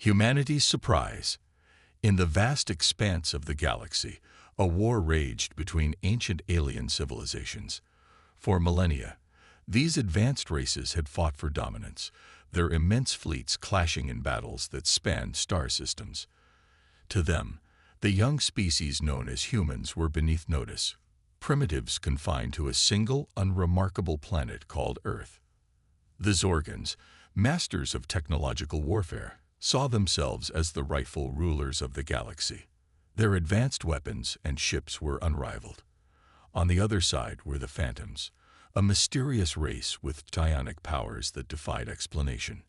Humanity's surprise. In the vast expanse of the galaxy, a war raged between ancient alien civilizations. For millennia, these advanced races had fought for dominance, their immense fleets clashing in battles that spanned star systems. To them, the young species known as humans were beneath notice, primitives confined to a single, unremarkable planet called Earth. The Zorgans, masters of technological warfare, saw themselves as the rightful rulers of the galaxy. Their advanced weapons and ships were unrivaled. On the other side were the Phantoms, a mysterious race with psionic powers that defied explanation.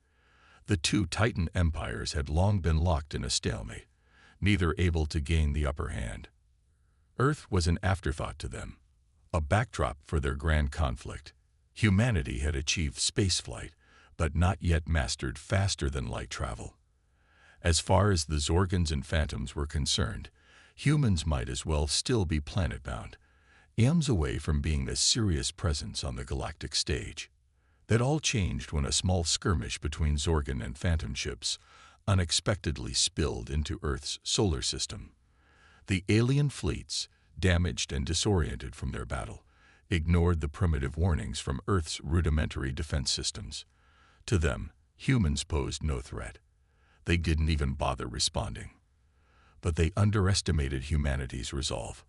The two Titan empires had long been locked in a stalemate, neither able to gain the upper hand. Earth was an afterthought to them, a backdrop for their grand conflict. Humanity had achieved spaceflight, but not yet mastered faster-than-light travel. As far as the Zorgans and Phantoms were concerned, humans might as well still be planet-bound, eons away from being a serious presence on the galactic stage. That all changed when a small skirmish between Zorgan and Phantom ships unexpectedly spilled into Earth's solar system. The alien fleets, damaged and disoriented from their battle, ignored the primitive warnings from Earth's rudimentary defense systems. To them, humans posed no threat. They didn't even bother responding. But they underestimated humanity's resolve.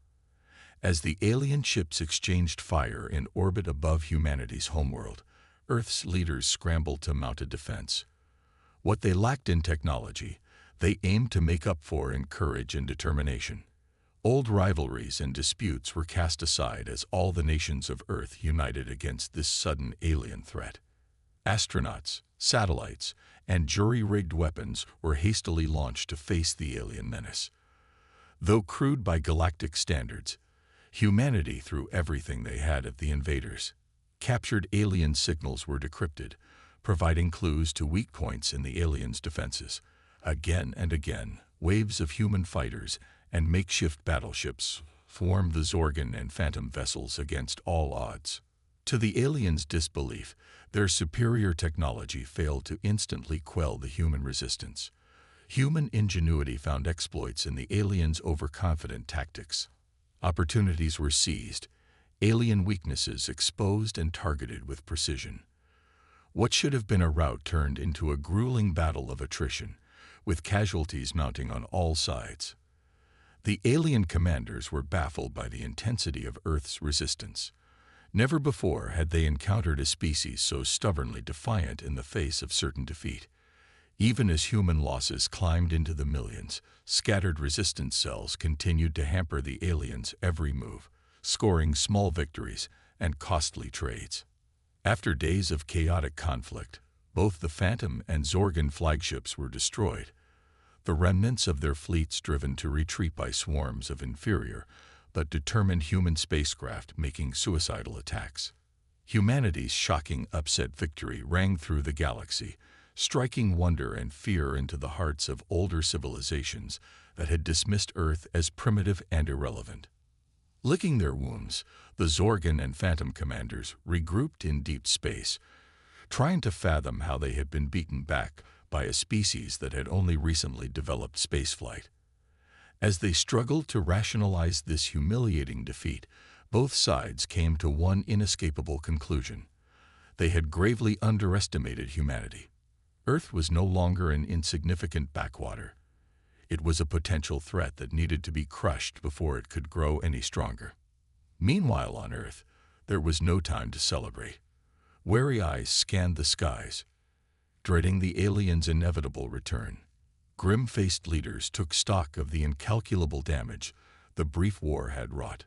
As the alien ships exchanged fire in orbit above humanity's homeworld, Earth's leaders scrambled to mount a defense. What they lacked in technology, they aimed to make up for in courage and determination. Old rivalries and disputes were cast aside as all the nations of Earth united against this sudden alien threat. Astronauts, satellites, and jury-rigged weapons were hastily launched to face the alien menace. Though crude by galactic standards, humanity threw everything they had at the invaders. Captured alien signals were decrypted, providing clues to weak points in the aliens' defenses. Again and again, waves of human fighters and makeshift battleships formed the Zorgan and Phantom vessels against all odds. To the aliens' disbelief, their superior technology failed to instantly quell the human resistance. Human ingenuity found exploits in the aliens' overconfident tactics. Opportunities were seized, alien weaknesses exposed and targeted with precision. What should have been a rout turned into a grueling battle of attrition, with casualties mounting on all sides. The alien commanders were baffled by the intensity of Earth's resistance. Never before had they encountered a species so stubbornly defiant in the face of certain defeat. Even as human losses climbed into the millions, scattered resistance cells continued to hamper the aliens' every move, scoring small victories and costly trades. After days of chaotic conflict, both the Phantom and Zorgan flagships were destroyed, the remnants of their fleets driven to retreat by swarms of inferior but determined human spacecraft making suicidal attacks. Humanity's shocking upset victory rang through the galaxy, striking wonder and fear into the hearts of older civilizations that had dismissed Earth as primitive and irrelevant. Licking their wounds, the Zorgan and Phantom commanders regrouped in deep space, trying to fathom how they had been beaten back by a species that had only recently developed spaceflight. As they struggled to rationalize this humiliating defeat, both sides came to one inescapable conclusion. They had gravely underestimated humanity. Earth was no longer an insignificant backwater. It was a potential threat that needed to be crushed before it could grow any stronger. Meanwhile on Earth, there was no time to celebrate. Wary eyes scanned the skies, dreading the aliens' inevitable return. Grim-faced leaders took stock of the incalculable damage the brief war had wrought.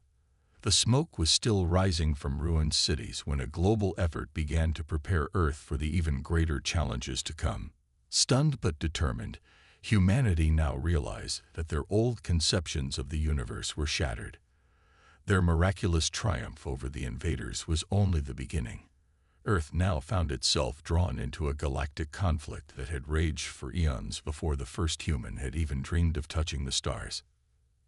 The smoke was still rising from ruined cities when a global effort began to prepare Earth for the even greater challenges to come. Stunned but determined, humanity now realized that their old conceptions of the universe were shattered. Their miraculous triumph over the invaders was only the beginning. Earth now found itself drawn into a galactic conflict that had raged for eons before the first human had even dreamed of touching the stars.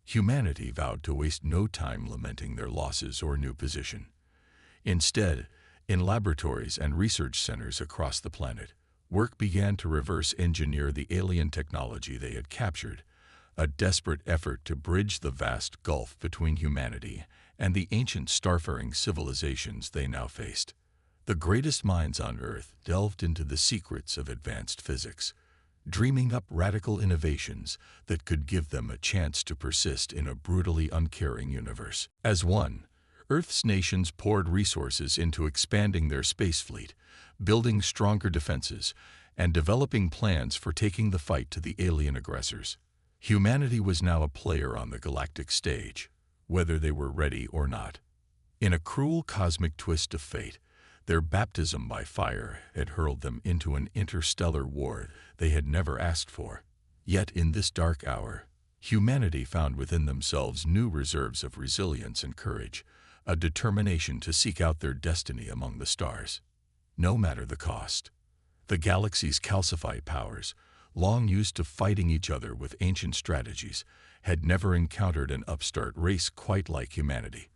Humanity vowed to waste no time lamenting their losses or new position. Instead, in laboratories and research centers across the planet, Work began to reverse engineer the alien technology they had captured, a desperate effort to bridge the vast gulf between humanity and the ancient starfaring civilizations they now faced. The greatest minds on Earth delved into the secrets of advanced physics, dreaming up radical innovations that could give them a chance to persist in a brutally uncaring universe. As one, Earth's nations poured resources into expanding their space fleet, building stronger defenses, and developing plans for taking the fight to the alien aggressors. Humanity was now a player on the galactic stage, whether they were ready or not. In a cruel cosmic twist of fate, their baptism by fire had hurled them into an interstellar war they had never asked for. Yet in this dark hour, humanity found within themselves new reserves of resilience and courage, a determination to seek out their destiny among the stars, no matter the cost. The galaxy's calcified powers, long used to fighting each other with ancient strategies, had never encountered an upstart race quite like humanity.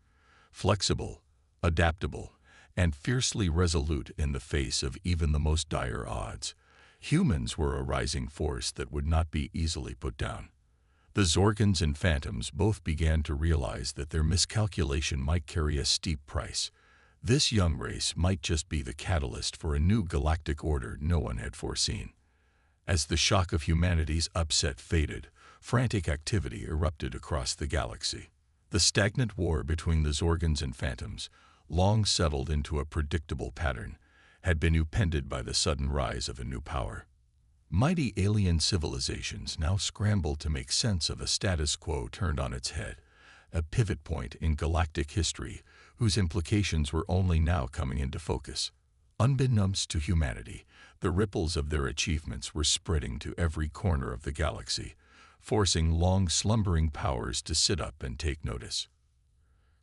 Flexible, adaptable, and fiercely resolute in the face of even the most dire odds, humans were a rising force that would not be easily put down. The Zorgans and Phantoms both began to realize that their miscalculation might carry a steep price. This young race might just be the catalyst for a new galactic order no one had foreseen. As the shock of humanity's upset faded, frantic activity erupted across the galaxy. The stagnant war between the Zorgans and Phantoms, long settled into a predictable pattern, had been upended by the sudden rise of a new power. Mighty alien civilizations now scrambled to make sense of a status quo turned on its head, a pivot point in galactic history whose implications were only now coming into focus. Unbeknownst to humanity, the ripples of their achievements were spreading to every corner of the galaxy, forcing long-slumbering powers to sit up and take notice.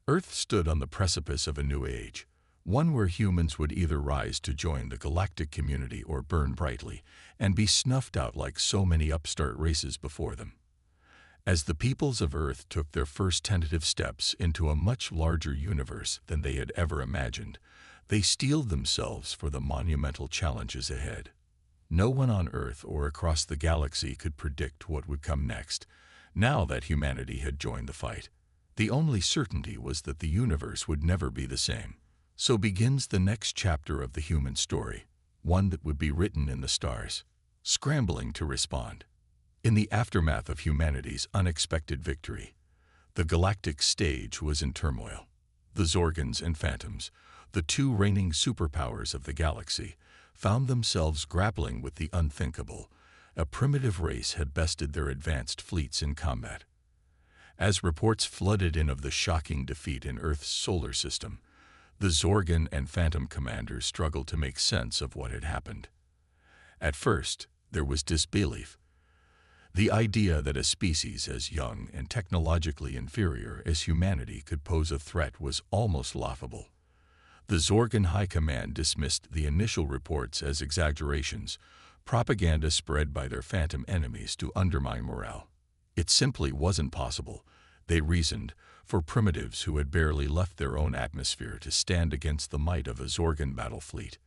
Earth stood on the precipice of a new age, one where humans would either rise to join the galactic community or burn brightly and be snuffed out like so many upstart races before them. As the peoples of Earth took their first tentative steps into a much larger universe than they had ever imagined, they steeled themselves for the monumental challenges ahead. No one on Earth or across the galaxy could predict what would come next, now that humanity had joined the fight. The only certainty was that the universe would never be the same. So begins the next chapter of the human story, one that would be written in the stars, scrambling to respond. In the aftermath of humanity's unexpected victory, the galactic stage was in turmoil. The Zorgans and Phantoms, the two reigning superpowers of the galaxy, found themselves grappling with the unthinkable. A primitive race had bested their advanced fleets in combat. As reports flooded in of the shocking defeat in Earth's solar system, the Zorgan and Phantom commanders struggled to make sense of what had happened. At first, there was disbelief. The idea that a species as young and technologically inferior as humanity could pose a threat was almost laughable. The Zorgan High Command dismissed the initial reports as exaggerations, propaganda spread by their Phantom enemies to undermine morale. It simply wasn't possible, they reasoned, for primitives who had barely left their own atmosphere to stand against the might of a Zorgan battle fleet.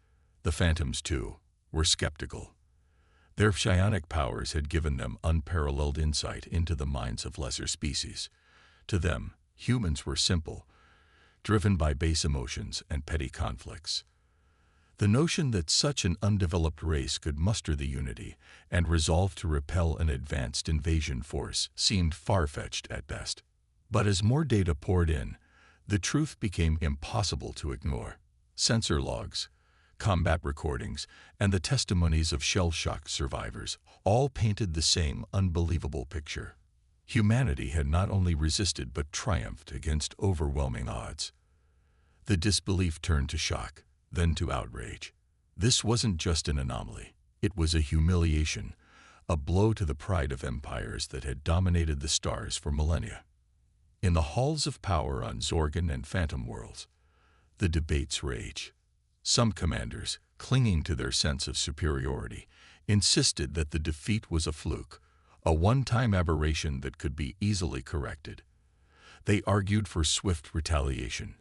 The Phantoms, too, were skeptical. Their psionic powers had given them unparalleled insight into the minds of lesser species. To them, humans were simple, driven by base emotions and petty conflicts. The notion that such an undeveloped race could muster the unity and resolve to repel an advanced invasion force seemed far-fetched at best. But as more data poured in, the truth became impossible to ignore. Sensor logs, combat recordings, and the testimonies of shell-shock survivors all painted the same unbelievable picture. Humanity had not only resisted but triumphed against overwhelming odds. The disbelief turned to shock, then to outrage. This wasn't just an anomaly. It was a humiliation, a blow to the pride of empires that had dominated the stars for millennia. In the halls of power on Zorgan and Phantom worlds, the debates raged. Some commanders, clinging to their sense of superiority, insisted that the defeat was a fluke, a one-time aberration that could be easily corrected. They argued for swift retaliation,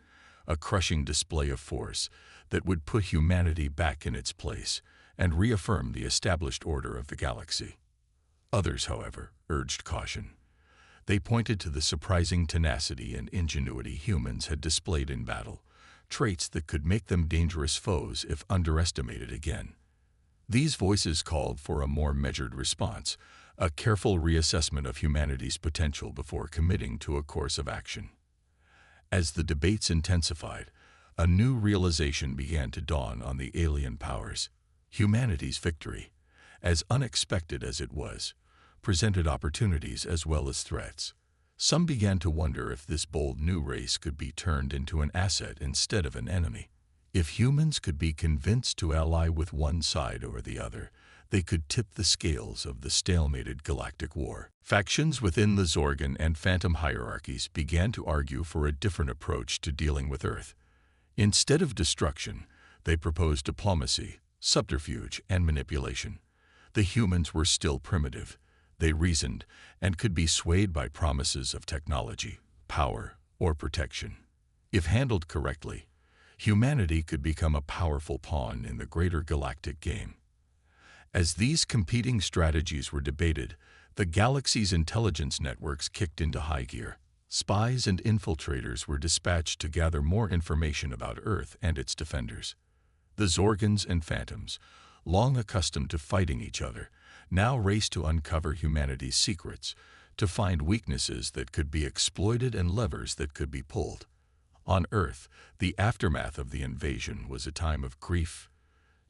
a crushing display of force that would put humanity back in its place and reaffirm the established order of the galaxy. Others, however, urged caution. They pointed to the surprising tenacity and ingenuity humans had displayed in battle, traits that could make them dangerous foes if underestimated again. These voices called for a more measured response, a careful reassessment of humanity's potential before committing to a course of action. As the debates intensified, a new realization began to dawn on the alien powers. Humanity's victory, as unexpected as it was, presented opportunities as well as threats. Some began to wonder if this bold new race could be turned into an asset instead of an enemy. If humans could be convinced to ally with one side or the other, they could tip the scales of the stalemated galactic war. Factions within the Zorgan and Phantom hierarchies began to argue for a different approach to dealing with Earth. Instead of destruction, they proposed diplomacy, subterfuge, and manipulation. The humans were still primitive. They reasoned and could be swayed by promises of technology, power, or protection. If handled correctly, humanity could become a powerful pawn in the greater galactic game. As these competing strategies were debated, the galaxy's intelligence networks kicked into high gear. Spies and infiltrators were dispatched to gather more information about Earth and its defenders. The Zorgans and Phantoms, long accustomed to fighting each other, now raced to uncover humanity's secrets, to find weaknesses that could be exploited and levers that could be pulled. On Earth, the aftermath of the invasion was a time of grief,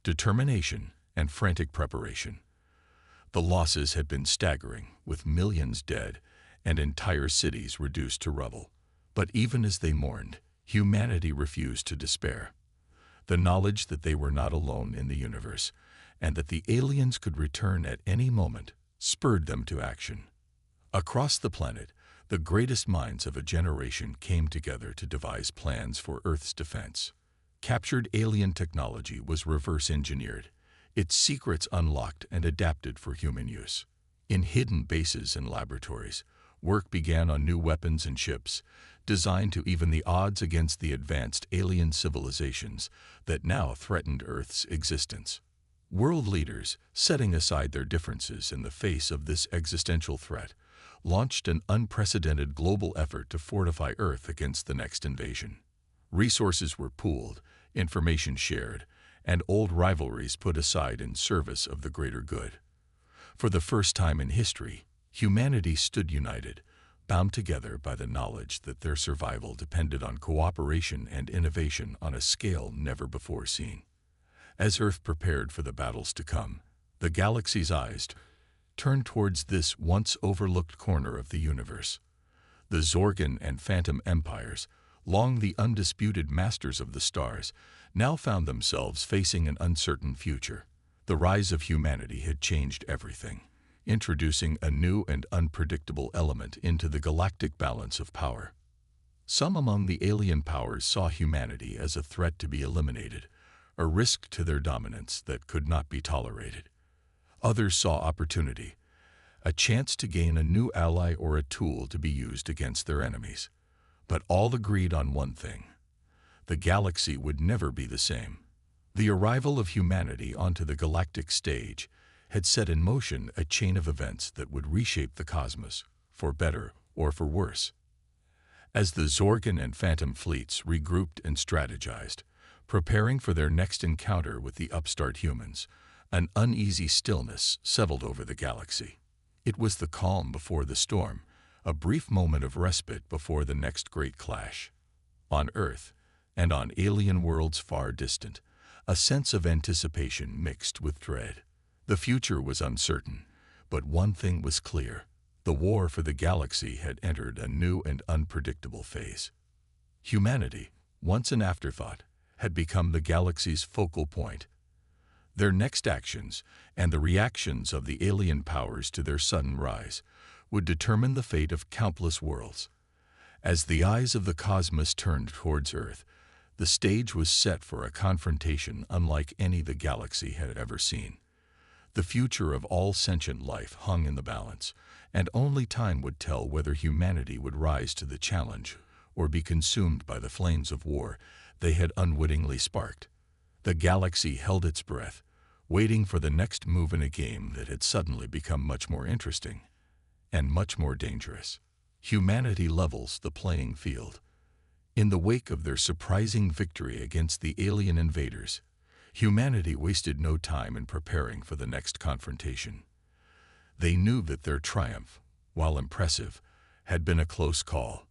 determination, and frantic preparation. The losses had been staggering, with millions dead and entire cities reduced to rubble. But even as they mourned, humanity refused to despair. The knowledge that they were not alone in the universe, and that the aliens could return at any moment, spurred them to action. Across the planet, the greatest minds of a generation came together to devise plans for Earth's defense. Captured alien technology was reverse-engineered, its secrets unlocked and adapted for human use. In hidden bases and laboratories, work began on new weapons and ships, designed to even the odds against the advanced alien civilizations that now threatened Earth's existence. World leaders, setting aside their differences in the face of this existential threat, launched an unprecedented global effort to fortify Earth against the next invasion. Resources were pooled, information shared, and old rivalries put aside in service of the greater good. For the first time in history, humanity stood united, bound together by the knowledge that their survival depended on cooperation and innovation on a scale never before seen. As Earth prepared for the battles to come, the galaxy's eyes turned towards this once overlooked corner of the universe. The Zorgan and Phantom empires, long the undisputed masters of the stars, now found themselves facing an uncertain future. The rise of humanity had changed everything, introducing a new and unpredictable element into the galactic balance of power. Some among the alien powers saw humanity as a threat to be eliminated, a risk to their dominance that could not be tolerated. Others saw opportunity, a chance to gain a new ally or a tool to be used against their enemies. But all agreed on one thing: the galaxy would never be the same. The arrival of humanity onto the galactic stage had set in motion a chain of events that would reshape the cosmos, for better or for worse. As the Zorgan and Phantom fleets regrouped and strategized, preparing for their next encounter with the upstart humans, an uneasy stillness settled over the galaxy. It was the calm before the storm, a brief moment of respite before the next great clash. On Earth, and on alien worlds far distant, a sense of anticipation mixed with dread. The future was uncertain, but one thing was clear: the war for the galaxy had entered a new and unpredictable phase. Humanity, once an afterthought, had become the galaxy's focal point. Their next actions, and the reactions of the alien powers to their sudden rise, would determine the fate of countless worlds. As the eyes of the cosmos turned towards Earth, the stage was set for a confrontation unlike any the galaxy had ever seen. The future of all sentient life hung in the balance, and only time would tell whether humanity would rise to the challenge or be consumed by the flames of war they had unwittingly sparked. The galaxy held its breath, waiting for the next move in a game that had suddenly become much more interesting and much more dangerous. Humanity levels the playing field. In the wake of their surprising victory against the alien invaders, humanity wasted no time in preparing for the next confrontation. They knew that their triumph, while impressive, had been a close call,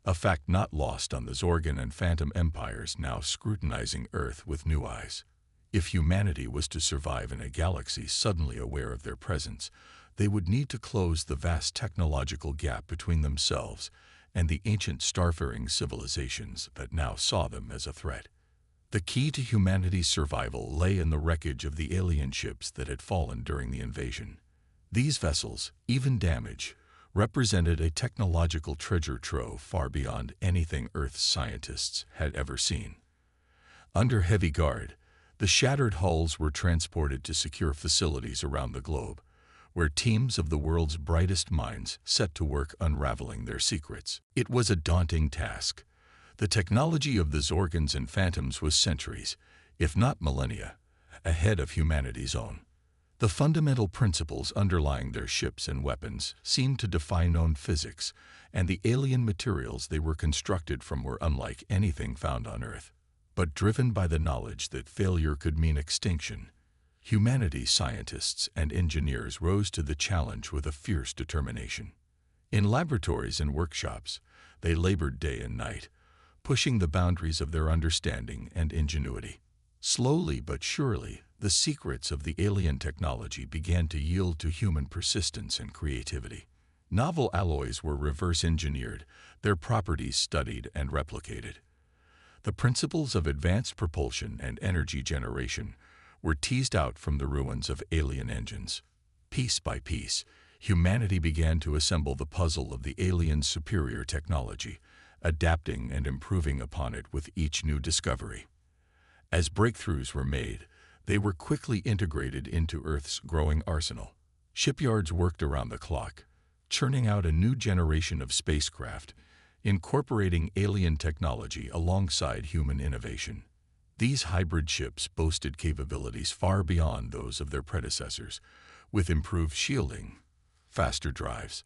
a fact not lost on the Zorgan and Phantom empires now scrutinizing Earth with new eyes. If humanity was to survive in a galaxy suddenly aware of their presence, they would need to close the vast technological gap between themselves and the ancient starfaring civilizations that now saw them as a threat. The key to humanity's survival lay in the wreckage of the alien ships that had fallen during the invasion. These vessels, even damaged, represented a technological treasure trove far beyond anything Earth's scientists had ever seen. Under heavy guard, the shattered hulls were transported to secure facilities around the globe, where teams of the world's brightest minds set to work unraveling their secrets. It was a daunting task. The technology of the Zorgans and Phantoms was centuries, if not millennia, ahead of humanity's own. The fundamental principles underlying their ships and weapons seemed to defy known physics, and the alien materials they were constructed from were unlike anything found on Earth. But driven by the knowledge that failure could mean extinction, humanity's scientists and engineers rose to the challenge with a fierce determination. In laboratories and workshops, they labored day and night, pushing the boundaries of their understanding and ingenuity. Slowly but surely, the secrets of the alien technology began to yield to human persistence and creativity. Novel alloys were reverse-engineered, their properties studied and replicated. The principles of advanced propulsion and energy generation were teased out from the ruins of alien engines. Piece by piece, humanity began to assemble the puzzle of the aliens' superior technology, adapting and improving upon it with each new discovery. As breakthroughs were made, they were quickly integrated into Earth's growing arsenal. Shipyards worked around the clock, churning out a new generation of spacecraft, incorporating alien technology alongside human innovation. These hybrid ships boasted capabilities far beyond those of their predecessors, with improved shielding, faster drives,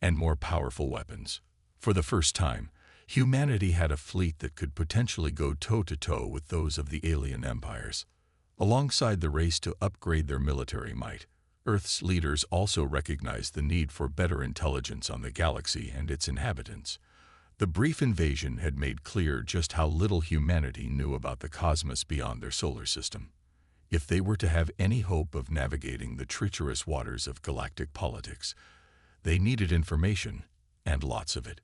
and more powerful weapons. For the first time, humanity had a fleet that could potentially go toe-to-toe with those of the alien empires. Alongside the race to upgrade their military might, Earth's leaders also recognized the need for better intelligence on the galaxy and its inhabitants. The brief invasion had made clear just how little humanity knew about the cosmos beyond their solar system. If they were to have any hope of navigating the treacherous waters of galactic politics, they needed information, and lots of it.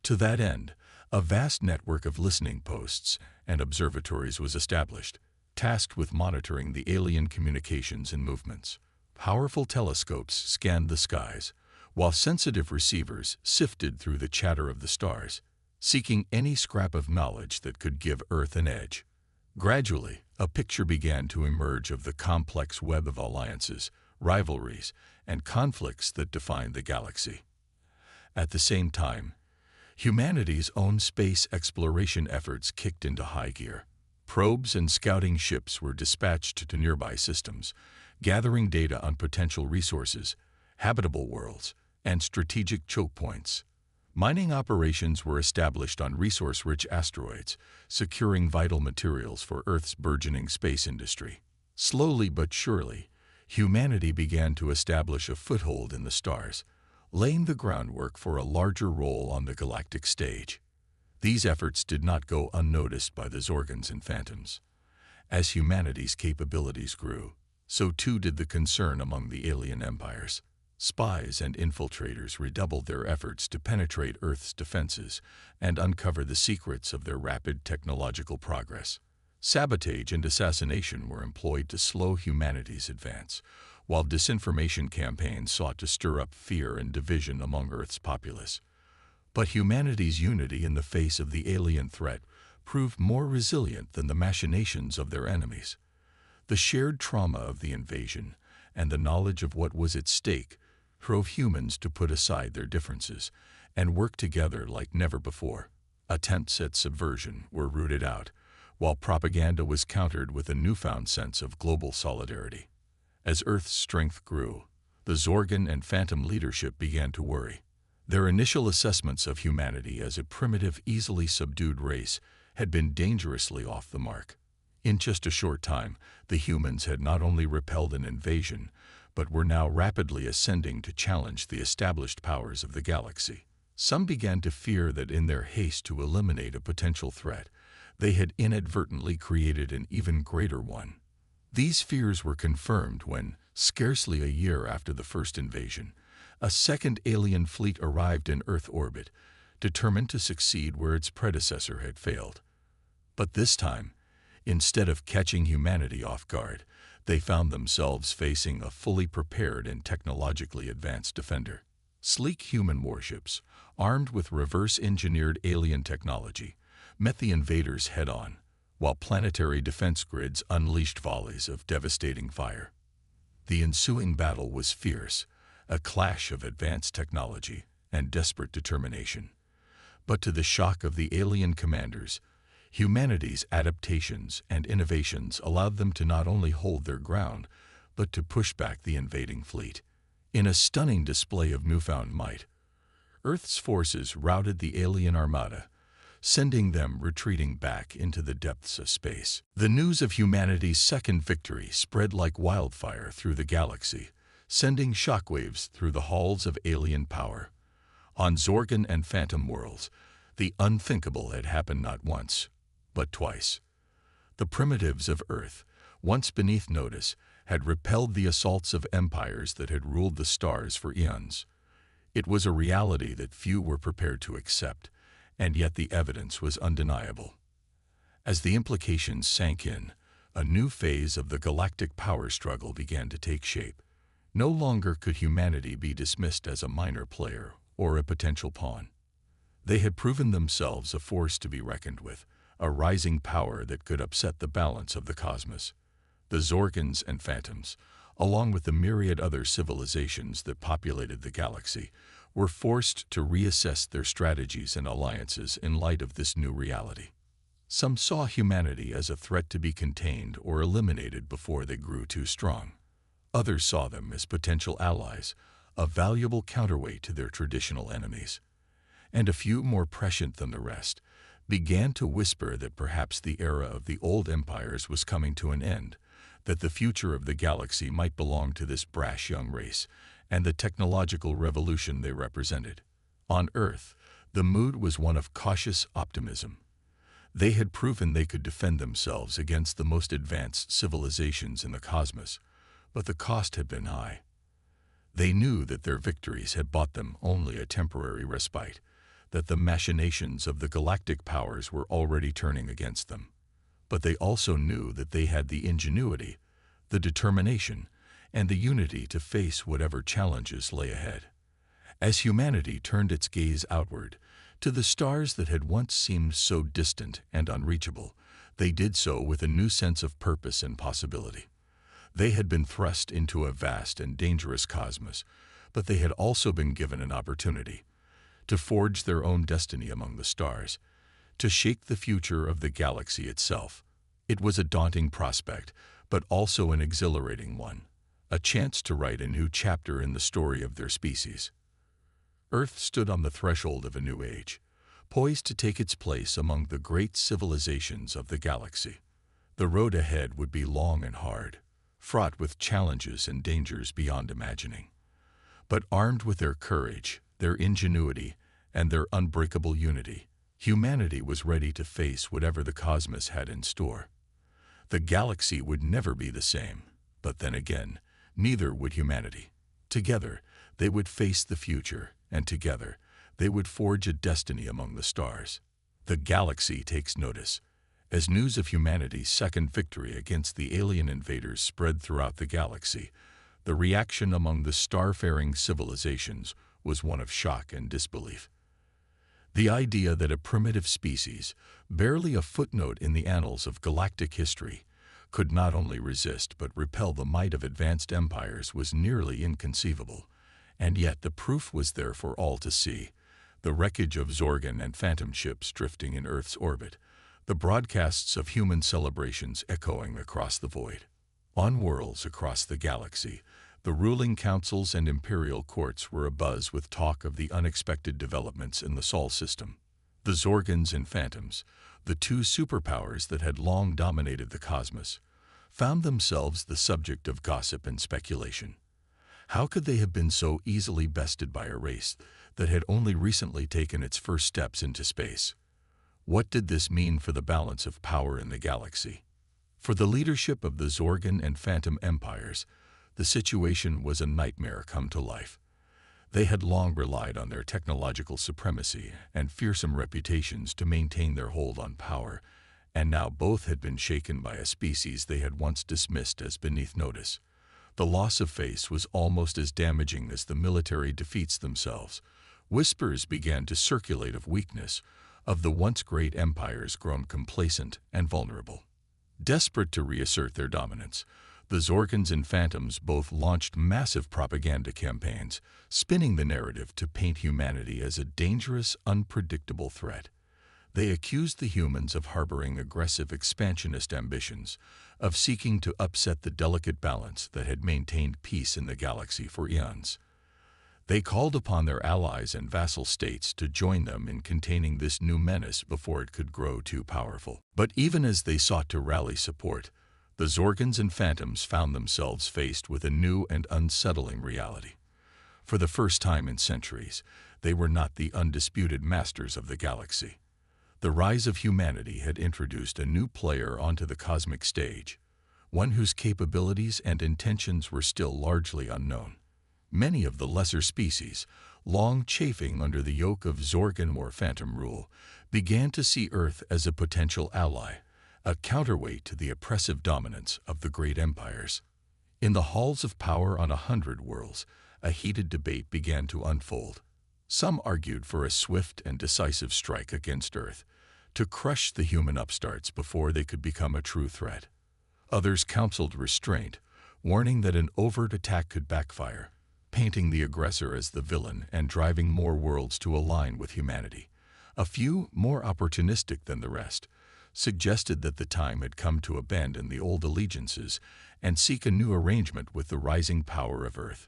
To that end, a vast network of listening posts and observatories was established, tasked with monitoring the alien communications and movements. Powerful telescopes scanned the skies, while sensitive receivers sifted through the chatter of the stars, seeking any scrap of knowledge that could give Earth an edge. Gradually, a picture began to emerge of the complex web of alliances, rivalries, and conflicts that defined the galaxy. At the same time, humanity's own space exploration efforts kicked into high gear. Probes and scouting ships were dispatched to nearby systems, gathering data on potential resources, habitable worlds, and strategic choke points. Mining operations were established on resource-rich asteroids, securing vital materials for Earth's burgeoning space industry. Slowly but surely, humanity began to establish a foothold in the stars, laying the groundwork for a larger role on the galactic stage. These efforts did not go unnoticed by the Zorgans and Phantoms. As humanity's capabilities grew, so too did the concern among the alien empires. Spies and infiltrators redoubled their efforts to penetrate Earth's defenses and uncover the secrets of their rapid technological progress. Sabotage and assassination were employed to slow humanity's advance, while disinformation campaigns sought to stir up fear and division among Earth's populace. But humanity's unity in the face of the alien threat proved more resilient than the machinations of their enemies. The shared trauma of the invasion and the knowledge of what was at stake drove humans to put aside their differences and work together like never before. Attempts at subversion were rooted out, while propaganda was countered with a newfound sense of global solidarity. As Earth's strength grew, the Zorgan and Phantom leadership began to worry. Their initial assessments of humanity as a primitive, easily subdued race had been dangerously off the mark. In just a short time, the humans had not only repelled an invasion, but were now rapidly ascending to challenge the established powers of the galaxy. Some began to fear that in their haste to eliminate a potential threat, they had inadvertently created an even greater one. These fears were confirmed when, scarcely a year after the first invasion, a second alien fleet arrived in Earth orbit, determined to succeed where its predecessor had failed. But this time, instead of catching humanity off guard, they found themselves facing a fully prepared and technologically advanced defender. Sleek human warships, armed with reverse-engineered alien technology, met the invaders head-on, while planetary defense grids unleashed volleys of devastating fire. The ensuing battle was fierce, a clash of advanced technology and desperate determination. But to the shock of the alien commanders, humanity's adaptations and innovations allowed them to not only hold their ground, but to push back the invading fleet. In a stunning display of newfound might, Earth's forces routed the alien armada, sending them retreating back into the depths of space. The news of humanity's second victory spread like wildfire through the galaxy, sending shockwaves through the halls of alien power. On Zorgan and Phantom worlds, the unthinkable had happened not once, but twice. The primitives of Earth, once beneath notice, had repelled the assaults of empires that had ruled the stars for eons. It was a reality that few were prepared to accept, and yet the evidence was undeniable. As the implications sank in, a new phase of the galactic power struggle began to take shape. No longer could humanity be dismissed as a minor player or a potential pawn. They had proven themselves a force to be reckoned with, a rising power that could upset the balance of the cosmos. The Zorgans and Phantoms, along with the myriad other civilizations that populated the galaxy, were forced to reassess their strategies and alliances in light of this new reality. Some saw humanity as a threat to be contained or eliminated before they grew too strong. Others saw them as potential allies, a valuable counterweight to their traditional enemies. And a few, more prescient than the rest, began to whisper that perhaps the era of the old empires was coming to an end, that the future of the galaxy might belong to this brash young race and the technological revolution they represented. On Earth, the mood was one of cautious optimism. They had proven they could defend themselves against the most advanced civilizations in the cosmos, but the cost had been high. They knew that their victories had bought them only a temporary respite, that the machinations of the galactic powers were already turning against them. But they also knew that they had the ingenuity, the determination, and the unity to face whatever challenges lay ahead. As humanity turned its gaze outward, to the stars that had once seemed so distant and unreachable, they did so with a new sense of purpose and possibility. They had been thrust into a vast and dangerous cosmos, but they had also been given an opportunity to forge their own destiny among the stars, to shape the future of the galaxy itself. It was a daunting prospect, but also an exhilarating one, a chance to write a new chapter in the story of their species. Earth stood on the threshold of a new age, poised to take its place among the great civilizations of the galaxy. The road ahead would be long and hard, fraught with challenges and dangers beyond imagining. But armed with their courage, their ingenuity, and their unbreakable unity, humanity was ready to face whatever the cosmos had in store. The galaxy would never be the same, but then again, neither would humanity. Together, they would face the future, and together, they would forge a destiny among the stars. The galaxy takes notice. As news of humanity's second victory against the alien invaders spread throughout the galaxy, the reaction among the starfaring civilizations was one of shock and disbelief. The idea that a primitive species, barely a footnote in the annals of galactic history, could not only resist but repel the might of advanced empires was nearly inconceivable. And yet the proof was there for all to see: the wreckage of Zorgan and Phantom ships drifting in Earth's orbit, the broadcasts of human celebrations echoing across the void. On worlds across the galaxy, the ruling councils and imperial courts were abuzz with talk of the unexpected developments in the Sol system. The Zorgans and Phantoms, the two superpowers that had long dominated the cosmos, found themselves the subject of gossip and speculation. How could they have been so easily bested by a race that had only recently taken its first steps into space? What did this mean for the balance of power in the galaxy? For the leadership of the Zorgan and Phantom empires, the situation was a nightmare come to life. They had long relied on their technological supremacy and fearsome reputations to maintain their hold on power, and now both had been shaken by a species they had once dismissed as beneath notice. The loss of face was almost as damaging as the military defeats themselves. Whispers began to circulate of weakness, of the once great empires grown complacent and vulnerable. Desperate to reassert their dominance, the Zorgans and Phantoms both launched massive propaganda campaigns, spinning the narrative to paint humanity as a dangerous, unpredictable threat. They accused the humans of harboring aggressive expansionist ambitions, of seeking to upset the delicate balance that had maintained peace in the galaxy for eons. They called upon their allies and vassal states to join them in containing this new menace before it could grow too powerful. But even as they sought to rally support, the Zorgans and Phantoms found themselves faced with a new and unsettling reality. For the first time in centuries, they were not the undisputed masters of the galaxy. The rise of humanity had introduced a new player onto the cosmic stage, one whose capabilities and intentions were still largely unknown. Many of the lesser species, long chafing under the yoke of Zorgan or Phantom rule, began to see Earth as a potential ally, a counterweight to the oppressive dominance of the great empires. In the halls of power on 100 worlds, a heated debate began to unfold. Some argued for a swift and decisive strike against Earth, to crush the human upstarts before they could become a true threat. Others counseled restraint, warning that an overt attack could backfire, painting the aggressor as the villain and driving more worlds to align with humanity. A few, more opportunistic than the rest, suggested that the time had come to abandon the old allegiances and seek a new arrangement with the rising power of Earth.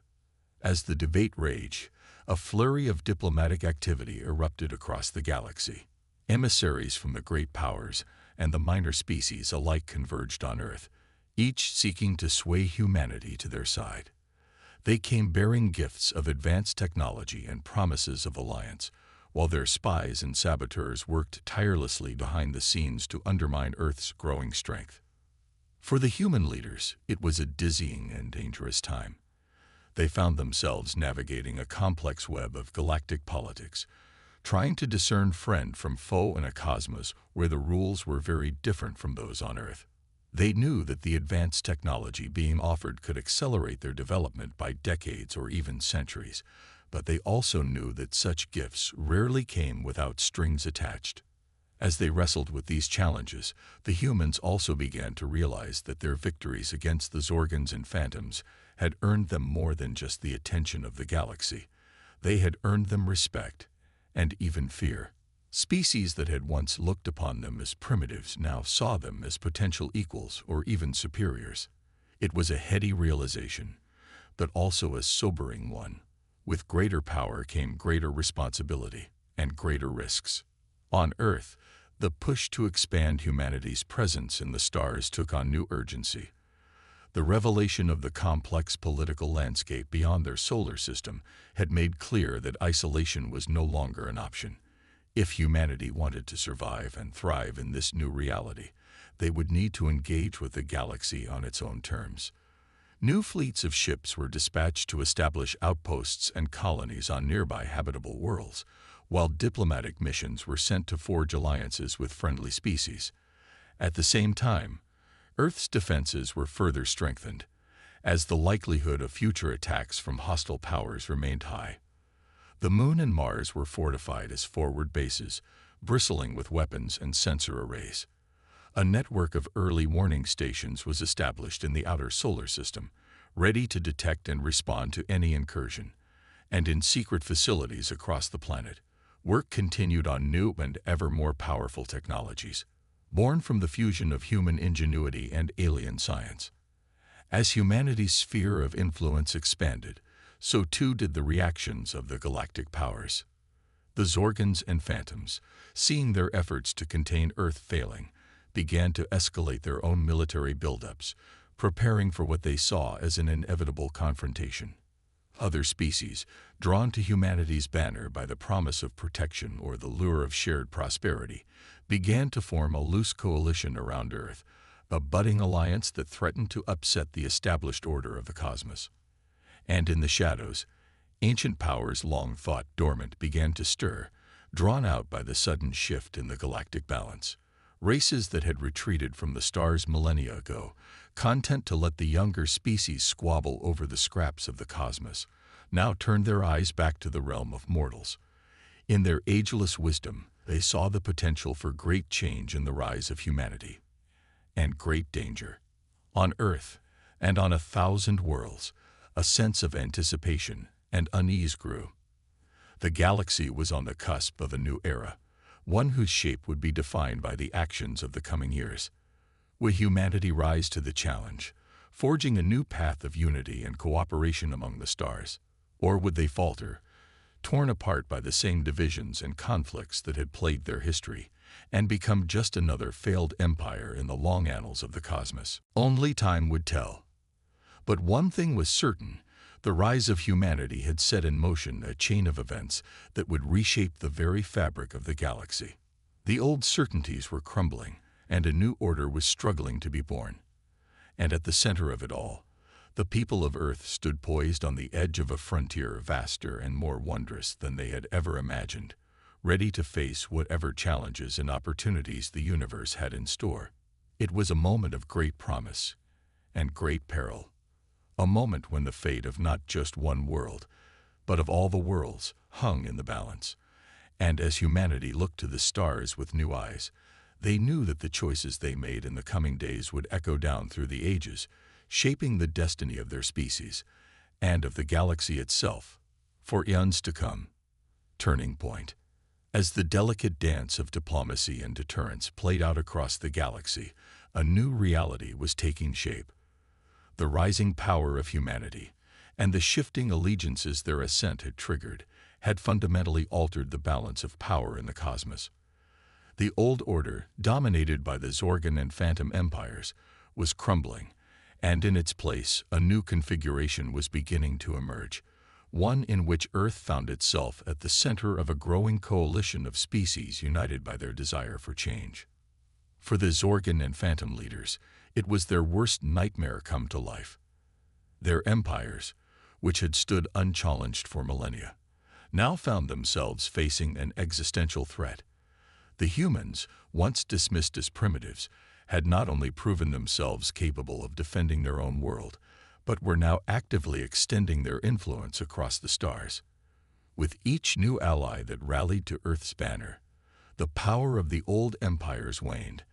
As the debate raged, a flurry of diplomatic activity erupted across the galaxy. Emissaries from the great powers and the minor species alike converged on Earth, each seeking to sway humanity to their side. They came bearing gifts of advanced technology and promises of alliance, while their spies and saboteurs worked tirelessly behind the scenes to undermine Earth's growing strength. For the human leaders, it was a dizzying and dangerous time. They found themselves navigating a complex web of galactic politics, trying to discern friend from foe in a cosmos where the rules were very different from those on Earth. They knew that the advanced technology being offered could accelerate their development by decades or even centuries, but they also knew that such gifts rarely came without strings attached. As they wrestled with these challenges, the humans also began to realize that their victories against the Zorgans and Phantoms had earned them more than just the attention of the galaxy. They had earned them respect, and even fear. Species that had once looked upon them as primitives now saw them as potential equals or even superiors. It was a heady realization, but also a sobering one. With greater power came greater responsibility and greater risks. On Earth, the push to expand humanity's presence in the stars took on new urgency. The revelation of the complex political landscape beyond their solar system had made clear that isolation was no longer an option. If humanity wanted to survive and thrive in this new reality, they would need to engage with the galaxy on its own terms. New fleets of ships were dispatched to establish outposts and colonies on nearby habitable worlds, while diplomatic missions were sent to forge alliances with friendly species. At the same time, Earth's defenses were further strengthened, as the likelihood of future attacks from hostile powers remained high. The Moon and Mars were fortified as forward bases, bristling with weapons and sensor arrays. A network of early warning stations was established in the outer solar system, ready to detect and respond to any incursion. And in secret facilities across the planet, work continued on new and ever more powerful technologies, born from the fusion of human ingenuity and alien science. As humanity's sphere of influence expanded, so too did the reactions of the galactic powers. The Zorgans and Phantoms, seeing their efforts to contain Earth failing, began to escalate their own military buildups, preparing for what they saw as an inevitable confrontation. Other species, drawn to humanity's banner by the promise of protection or the lure of shared prosperity, began to form a loose coalition around Earth, a budding alliance that threatened to upset the established order of the cosmos. And in the shadows, ancient powers long thought dormant began to stir, drawn out by the sudden shift in the galactic balance. Races that had retreated from the stars millennia ago, content to let the younger species squabble over the scraps of the cosmos, now turned their eyes back to the realm of mortals. In their ageless wisdom, they saw the potential for great change in the rise of humanity. And great danger. On Earth, and on 1,000 worlds, a sense of anticipation and unease grew. The galaxy was on the cusp of a new era, one whose shape would be defined by the actions of the coming years. Would humanity rise to the challenge, forging a new path of unity and cooperation among the stars? Or would they falter, torn apart by the same divisions and conflicts that had plagued their history, and become just another failed empire in the long annals of the cosmos? Only time would tell. But one thing was certain: the rise of humanity had set in motion a chain of events that would reshape the very fabric of the galaxy. The old certainties were crumbling, and a new order was struggling to be born. And at the center of it all, the people of Earth stood poised on the edge of a frontier vaster and more wondrous than they had ever imagined, ready to face whatever challenges and opportunities the universe had in store. It was a moment of great promise and great peril. A moment when the fate of not just one world, but of all the worlds, hung in the balance. And as humanity looked to the stars with new eyes, they knew that the choices they made in the coming days would echo down through the ages, shaping the destiny of their species and of the galaxy itself for eons to come. Turning point. As the delicate dance of diplomacy and deterrence played out across the galaxy, a new reality was taking shape. The rising power of humanity, and the shifting allegiances their ascent had triggered, had fundamentally altered the balance of power in the cosmos. The old order, dominated by the Zorgan and Phantom empires, was crumbling, and in its place a new configuration was beginning to emerge, one in which Earth found itself at the center of a growing coalition of species united by their desire for change. For the Zorgan and Phantom leaders, it was their worst nightmare come to life. Their empires, which had stood unchallenged for millennia, now found themselves facing an existential threat. The humans, once dismissed as primitives, had not only proven themselves capable of defending their own world, but were now actively extending their influence across the stars. With each new ally that rallied to Earth's banner, the power of the old empires waned,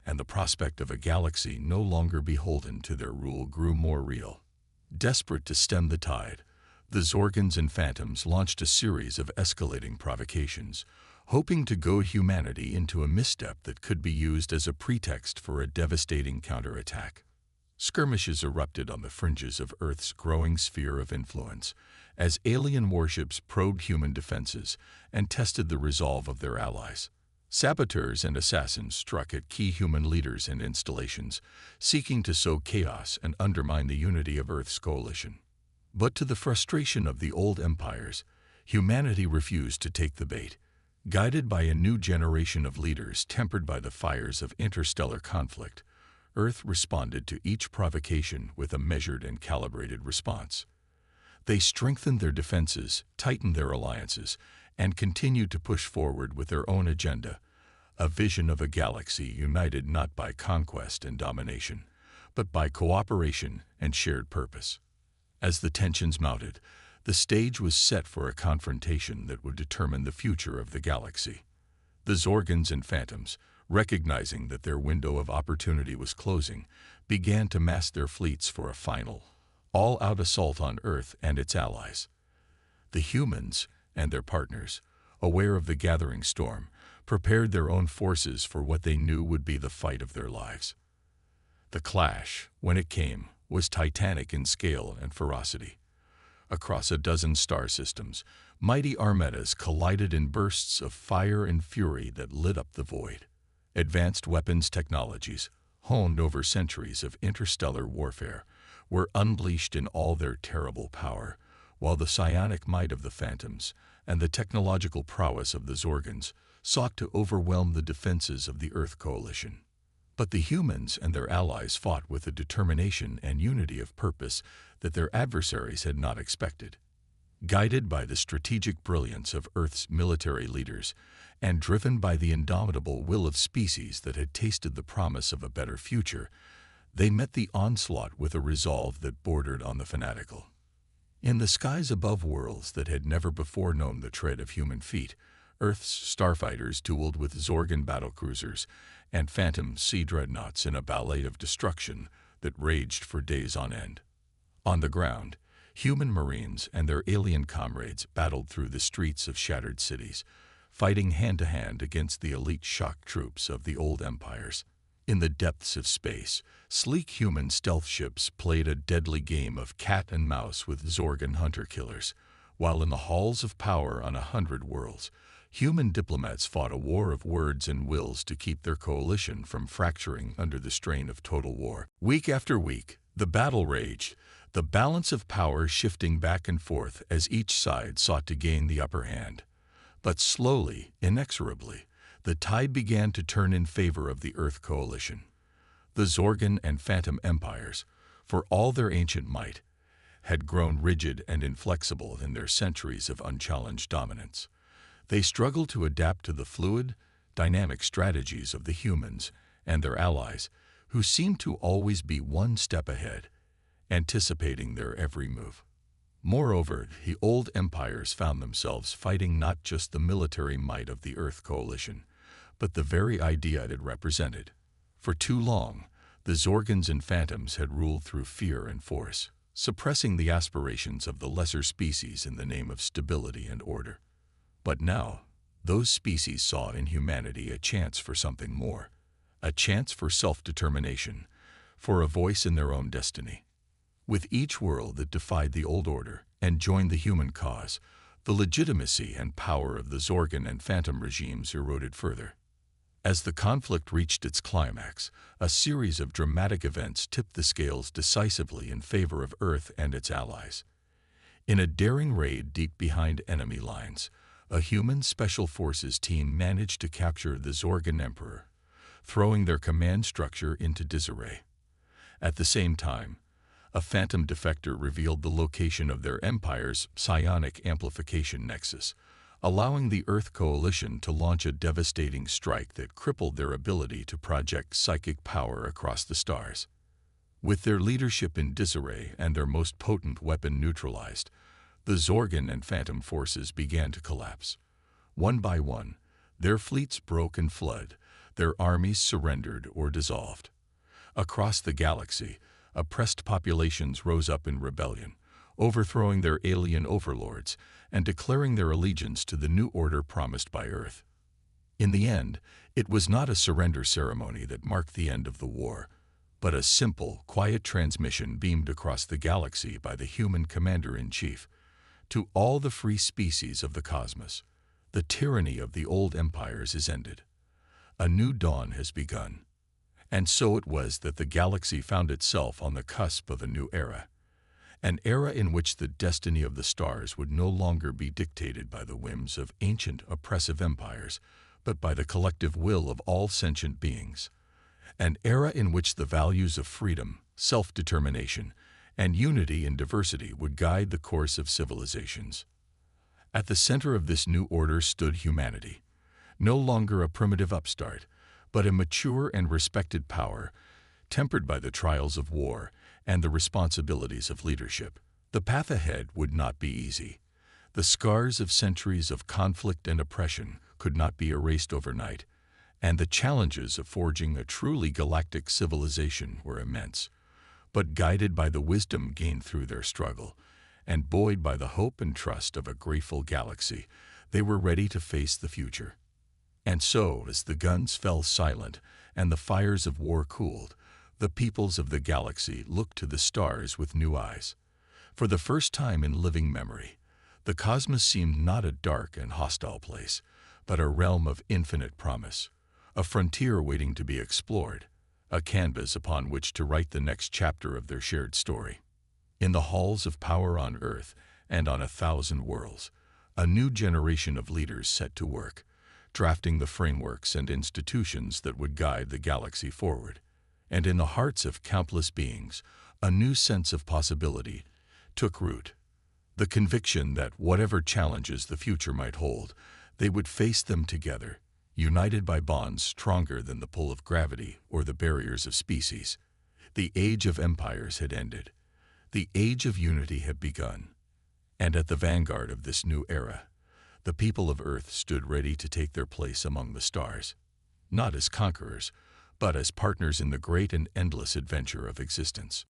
and the prospect of a galaxy no longer beholden to their rule grew more real. Desperate to stem the tide, the Zorgans and Phantoms launched a series of escalating provocations, hoping to goad humanity into a misstep that could be used as a pretext for a devastating counterattack. Skirmishes erupted on the fringes of Earth's growing sphere of influence, as alien warships probed human defenses and tested the resolve of their allies. Saboteurs and assassins struck at key human leaders and installations, seeking to sow chaos and undermine the unity of Earth's coalition. But to the frustration of the old empires, humanity refused to take the bait. Guided by a new generation of leaders tempered by the fires of interstellar conflict, Earth responded to each provocation with a measured and calibrated response. They strengthened their defenses, tightened their alliances, and continued to push forward with their own agenda, a vision of a galaxy united not by conquest and domination, but by cooperation and shared purpose. As the tensions mounted, the stage was set for a confrontation that would determine the future of the galaxy. The Zorgans and Phantoms, recognizing that their window of opportunity was closing, began to mass their fleets for a final, all-out assault on Earth and its allies. The humans and their partners, aware of the gathering storm, prepared their own forces for what they knew would be the fight of their lives. The clash, when it came, was titanic in scale and ferocity. Across a dozen star systems, mighty armadas collided in bursts of fire and fury that lit up the void. Advanced weapons technologies, honed over centuries of interstellar warfare, were unleashed in all their terrible power, while the psionic might of the Phantoms and the technological prowess of the Zorgons sought to overwhelm the defenses of the Earth Coalition. But the humans and their allies fought with a determination and unity of purpose that their adversaries had not expected. Guided by the strategic brilliance of Earth's military leaders and driven by the indomitable will of species that had tasted the promise of a better future, they met the onslaught with a resolve that bordered on the fanatical. In the skies above worlds that had never before known the tread of human feet, Earth's starfighters dueled with Zorgon battlecruisers and phantom sea dreadnoughts in a ballet of destruction that raged for days on end. On the ground, human marines and their alien comrades battled through the streets of shattered cities, fighting hand-to-hand against the elite shock troops of the old empires. In the depths of space, sleek human stealth ships played a deadly game of cat and mouse with Zorgon hunter-killers, while in the halls of power on 100 worlds, human diplomats fought a war of words and wills to keep their coalition from fracturing under the strain of total war. Week after week, the battle raged, the balance of power shifting back and forth as each side sought to gain the upper hand. But slowly, inexorably, the tide began to turn in favor of the Earth Coalition. The Zorgon and Phantom empires, for all their ancient might, had grown rigid and inflexible in their centuries of unchallenged dominance. They struggled to adapt to the fluid, dynamic strategies of the humans and their allies, who seemed to always be one step ahead, anticipating their every move. Moreover, the old empires found themselves fighting not just the military might of the Earth Coalition, but the very idea it represented. For too long, the Zorgons and Phantoms had ruled through fear and force, suppressing the aspirations of the lesser species in the name of stability and order. But now, those species saw in humanity a chance for something more, a chance for self-determination, for a voice in their own destiny. With each world that defied the old order and joined the human cause, the legitimacy and power of the Zorgon and Phantom regimes eroded further. As the conflict reached its climax, a series of dramatic events tipped the scales decisively in favor of Earth and its allies. In a daring raid deep behind enemy lines, a human special forces team managed to capture the Zorgon Emperor, throwing their command structure into disarray. At the same time, a Phantom defector revealed the location of their empire's psionic amplification nexus, allowing the Earth Coalition to launch a devastating strike that crippled their ability to project psychic power across the stars. With their leadership in disarray and their most potent weapon neutralized, the Zorgon and Phantom forces began to collapse. One by one, their fleets broke and fled, their armies surrendered or dissolved. Across the galaxy, oppressed populations rose up in rebellion, overthrowing their alien overlords and declaring their allegiance to the new order promised by Earth. In the end, it was not a surrender ceremony that marked the end of the war, but a simple, quiet transmission beamed across the galaxy by the human commander-in-chief. To all the free species of the cosmos, the tyranny of the old empires is ended. A new dawn has begun. And so it was that the galaxy found itself on the cusp of a new era, an era in which the destiny of the stars would no longer be dictated by the whims of ancient oppressive empires, but by the collective will of all sentient beings, an era in which the values of freedom, self-determination, and unity in diversity would guide the course of civilizations. At the center of this new order stood humanity, no longer a primitive upstart, but a mature and respected power, tempered by the trials of war and the responsibilities of leadership. The path ahead would not be easy. The scars of centuries of conflict and oppression could not be erased overnight, and the challenges of forging a truly galactic civilization were immense. But guided by the wisdom gained through their struggle, and buoyed by the hope and trust of a grateful galaxy, they were ready to face the future. And so, as the guns fell silent and the fires of war cooled, the peoples of the galaxy looked to the stars with new eyes. For the first time in living memory, the cosmos seemed not a dark and hostile place, but a realm of infinite promise, a frontier waiting to be explored, a canvas upon which to write the next chapter of their shared story. In the halls of power on Earth and on 1,000 worlds, a new generation of leaders set to work, drafting the frameworks and institutions that would guide the galaxy forward. And in the hearts of countless beings, a new sense of possibility took root. The conviction that whatever challenges the future might hold, they would face them together, united by bonds stronger than the pull of gravity or the barriers of species. The age of empires had ended. The age of unity had begun. And at the vanguard of this new era, the people of Earth stood ready to take their place among the stars, not as conquerors, but as partners in the great and endless adventure of existence.